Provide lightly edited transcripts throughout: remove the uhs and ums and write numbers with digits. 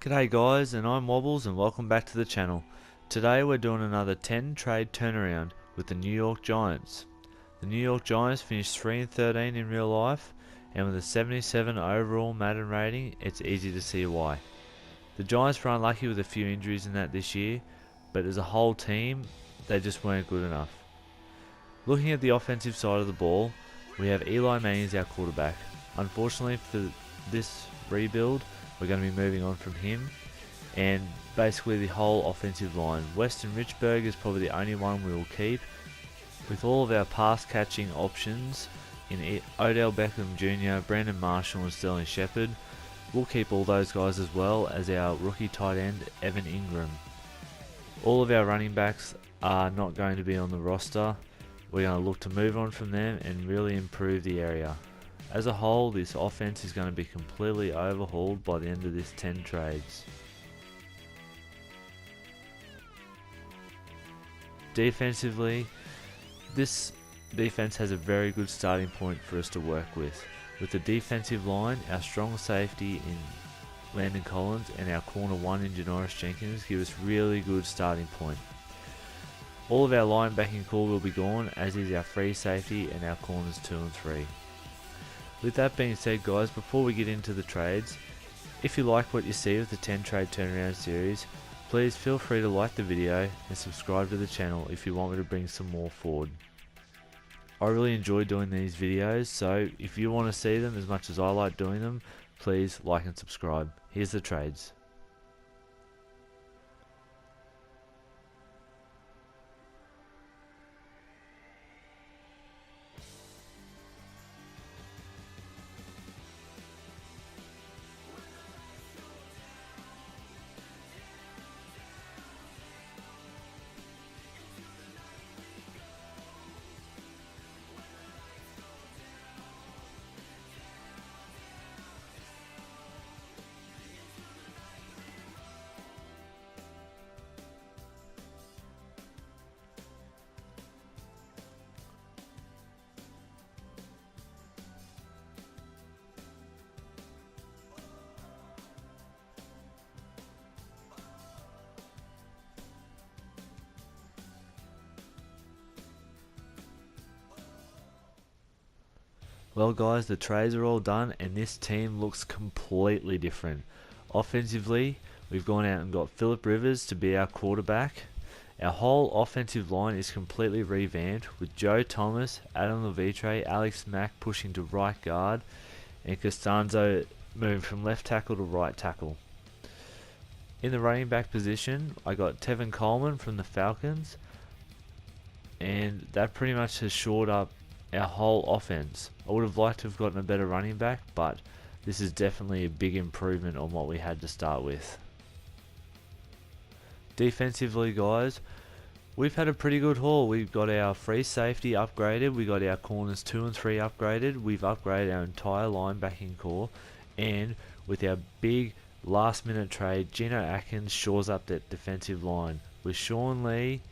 G'day guys, and I'm Wobbles and welcome back to the channel. Today we're doing another 10 trade turnaround with the New York Giants. The New York Giants finished 3-13 in real life, and with a 77 overall Madden rating, it's easy to see why. The Giants were unlucky with a few injuries in that this year, but as a whole team, they just weren't good enough. Looking at the offensive side of the ball, we have Eli Manning as our quarterback. Unfortunately for this rebuild, we're going to be moving on from him, and basically the whole offensive line. Weston Richburg is probably the only one we will keep, with all of our pass catching options in Odell Beckham Jr., Brandon Marshall and Sterling Shepard. We'll keep all those guys as well as our rookie tight end Evan Ingram. All of our running backs are not going to be on the roster. We're going to look to move on from them and really improve the area. As a whole, this offense is going to be completely overhauled by the end of this 10 trades. Defensively, this defense has a very good starting point for us to work with. With the defensive line, our strong safety in Landon Collins and our corner 1 in Janoris Jenkins give us really good starting point. All of our linebacking core will be gone, as is our free safety and our corners 2 and 3. With that being said guys, before we get into the trades, if you like what you see with the 10 trade turnaround series, please feel free to like the video and subscribe to the channel if you want me to bring some more forward. I really enjoy doing these videos, so if you want to see them as much as I like doing them, please like and subscribe. Here's the trades. Well guys, the trades are all done and this team looks completely different. Offensively, we've gone out and got Phillip Rivers to be our quarterback. Our whole offensive line is completely revamped with Joe Thomas, Adam Levitre, Alex Mack pushing to right guard, and Costanzo moving from left tackle to right tackle. In the running back position, I got Tevin Coleman from the Falcons, and that pretty much has shored up our whole offense. I would have liked to have gotten a better running back, but this is definitely a big improvement on what we had to start with. Defensively guys, we've had a pretty good haul. We've got our free safety upgraded, we got our corners 2 and 3 upgraded, we've upgraded our entire linebacking core, and with our big last minute trade, Geno Atkins shores up that defensive line with Sean Lee,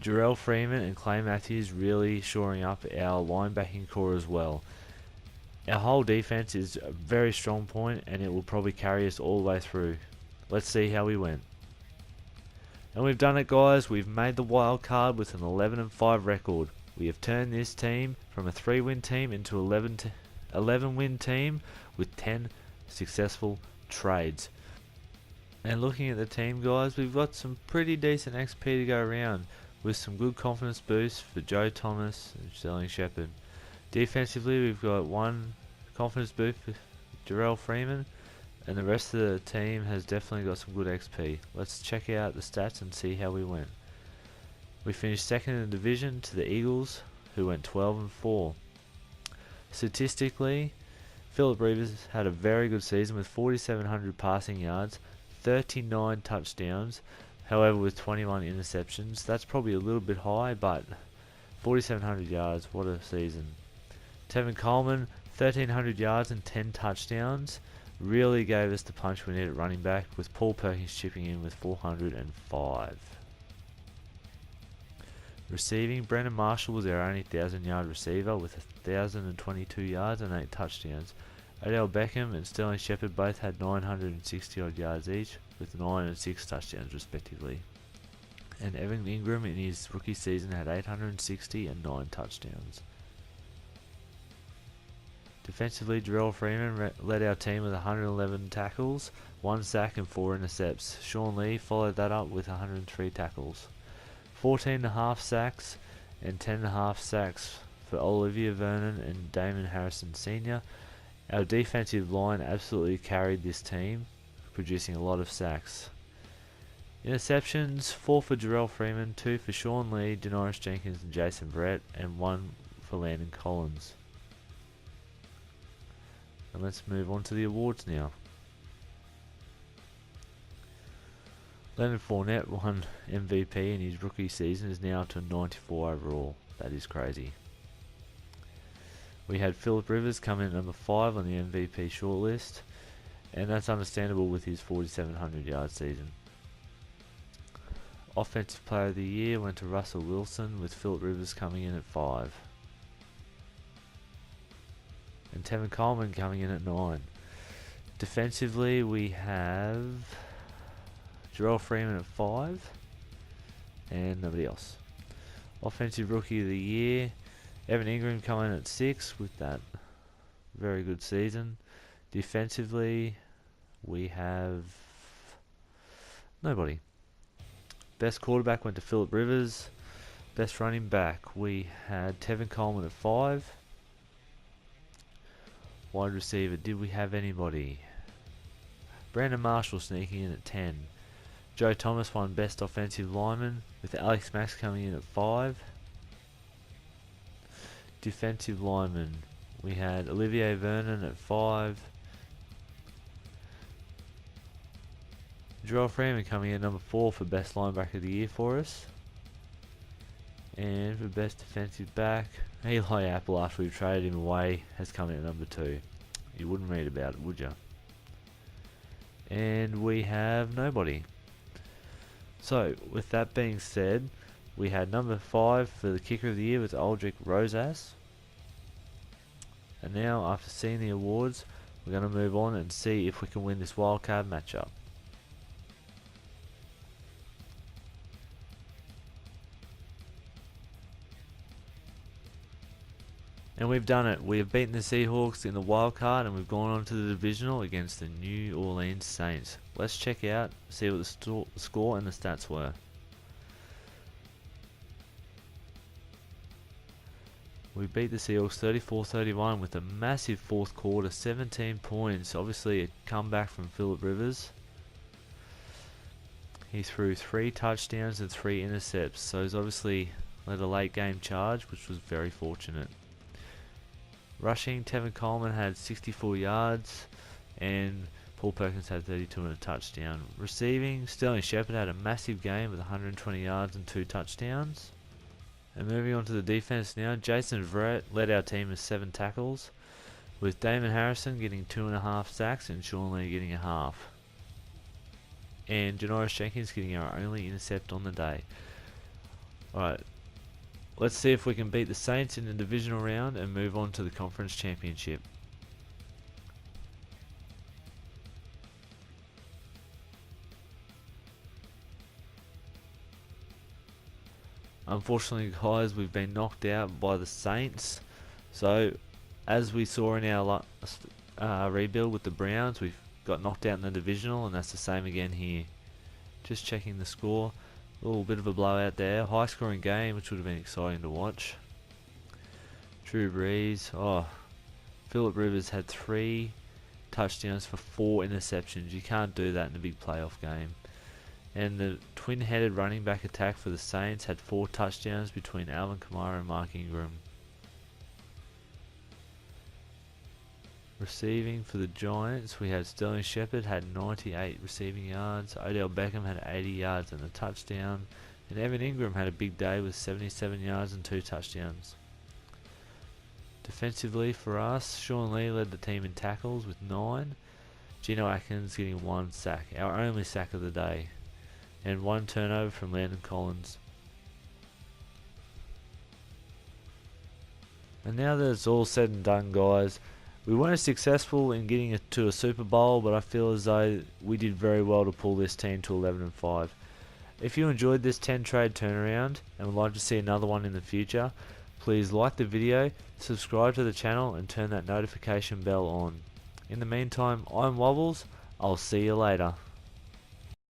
Jarrell Freeman and Clay Matthews really shoring up our linebacking core as well. Our whole defense is a very strong point and it will probably carry us all the way through. Let's see how we went. And we've done it guys, we've made the wild card with an 11-5 record. We have turned this team from a 3-win team into 11-win team with 10 successful trades. And looking at the team guys, we've got some pretty decent XP to go around, with some good confidence boosts for Joe Thomas and Sterling Shepard. Defensively, we've got 1 confidence boost for Jarrell Freeman, and the rest of the team has definitely got some good XP. Let's check out the stats and see how we went. We finished second in the division to the Eagles, who went 12-4. Statistically, Phillip Rivers had a very good season with 4,700 passing yards, 39 touchdowns, however with 21 interceptions. That's probably a little bit high, but 4,700 yards, what a season. Tevin Coleman, 1,300 yards and 10 touchdowns. Really gave us the punch we needed at running back, with Paul Perkins chipping in with 405. Receiving, Brandon Marshall was our only 1,000-yard receiver with 1,022 yards and 8 touchdowns. Odell Beckham and Sterling Shepard both had 960 odd yards each, with 9 and 6 touchdowns respectively. And Evan Ingram in his rookie season had 860 and 9 touchdowns. Defensively, Jarrell Freeman led our team with 111 tackles, 1 sack and 4 intercepts. Sean Lee followed that up with 103 tackles. 14.5 sacks and 10.5 sacks for Olivia Vernon and Damon Harrison Sr. Our defensive line absolutely carried this team, producing a lot of sacks. Interceptions, 4 for Jarrell Freeman, 2 for Sean Lee, Janoris Jenkins and Jason Brett, and 1 for Landon Collins. And let's move on to the awards now. Leonard Fournette won MVP in his rookie season, is now up to 94 overall. That is crazy. We had Philip Rivers come in at number 5 on the MVP shortlist, and that's understandable with his 4,700 yard season. Offensive Player of the Year went to Russell Wilson, with Philip Rivers coming in at 5. And Tevin Coleman coming in at 9. Defensively, we have Jarrell Freeman at 5, and nobody else. Offensive Rookie of the Year, Evan Ingram coming in at 6 with that very good season. Defensively, we have nobody. Best quarterback went to Philip Rivers. Best running back, we had Tevin Coleman at 5. Wide receiver, did we have anybody? Brandon Marshall sneaking in at 10. Joe Thomas won Best Offensive Lineman, with Alex Max coming in at 5. Defensive lineman, we had Olivier Vernon at 5. Jarrell Freeman coming in at number 4 for Best Linebacker of the Year for us. And for Best Defensive Back, Eli Apple, after we traded him away, has come in at number 2. You wouldn't read about it, would you? And we have nobody. So, with that being said, we had number 5 for the Kicker of the Year with Aldrich Rosas. And now, after seeing the awards, we're going to move on and see if we can win this wildcard matchup. And we've done it. We have beaten the Seahawks in the wild card, and we've gone on to the divisional against the New Orleans Saints. Let's check out, see what the score and the stats were. We beat the Seahawks 34-31 with a massive fourth quarter, 17 points. Obviously a comeback from Philip Rivers. He threw 3 touchdowns and 3 intercepts, so he's obviously led a late game charge, which was very fortunate. Rushing, Tevin Coleman had 64 yards and Paul Perkins had 32 and a touchdown. Receiving, Sterling Shepard had a massive game with 120 yards and 2 touchdowns. And moving on to the defense now, Jason Verrett led our team with 7 tackles, with Damon Harrison getting 2.5 sacks and Sean Lee getting a half. And Janoris Jenkins getting our only intercept on the day. Alright. Let's see if we can beat the Saints in the divisional round and move on to the conference championship. Unfortunately, guys, we've been knocked out by the Saints. So, as we saw in our last rebuild with the Browns, we've got knocked out in the divisional, and that's the same again here. Just checking the score. A little bit of a blowout there. High scoring game, which would have been exciting to watch. Drew Brees. Oh, Philip Rivers had 3 touchdowns for 4 interceptions. You can't do that in a big playoff game. And the twin-headed running back attack for the Saints had 4 touchdowns between Alvin Kamara and Mark Ingram. Receiving for the Giants, we had Sterling Shepard had 98 receiving yards, Odell Beckham had 80 yards and a touchdown, and Evan Ingram had a big day with 77 yards and 2 touchdowns. Defensively for us, Sean Lee led the team in tackles with 9, Geno Atkins getting 1 sack, our only sack of the day, and 1 turnover from Landon Collins. And now that it's all said and done, guys, We weren't successful in getting it to a Super Bowl, but I feel as though we did very well to pull this team to 11-5. If you enjoyed this 10 trade turnaround and would like to see another one in the future, please like the video, subscribe to the channel and turn that notification bell on. In the meantime, I'm Wobbles. I'll see you later.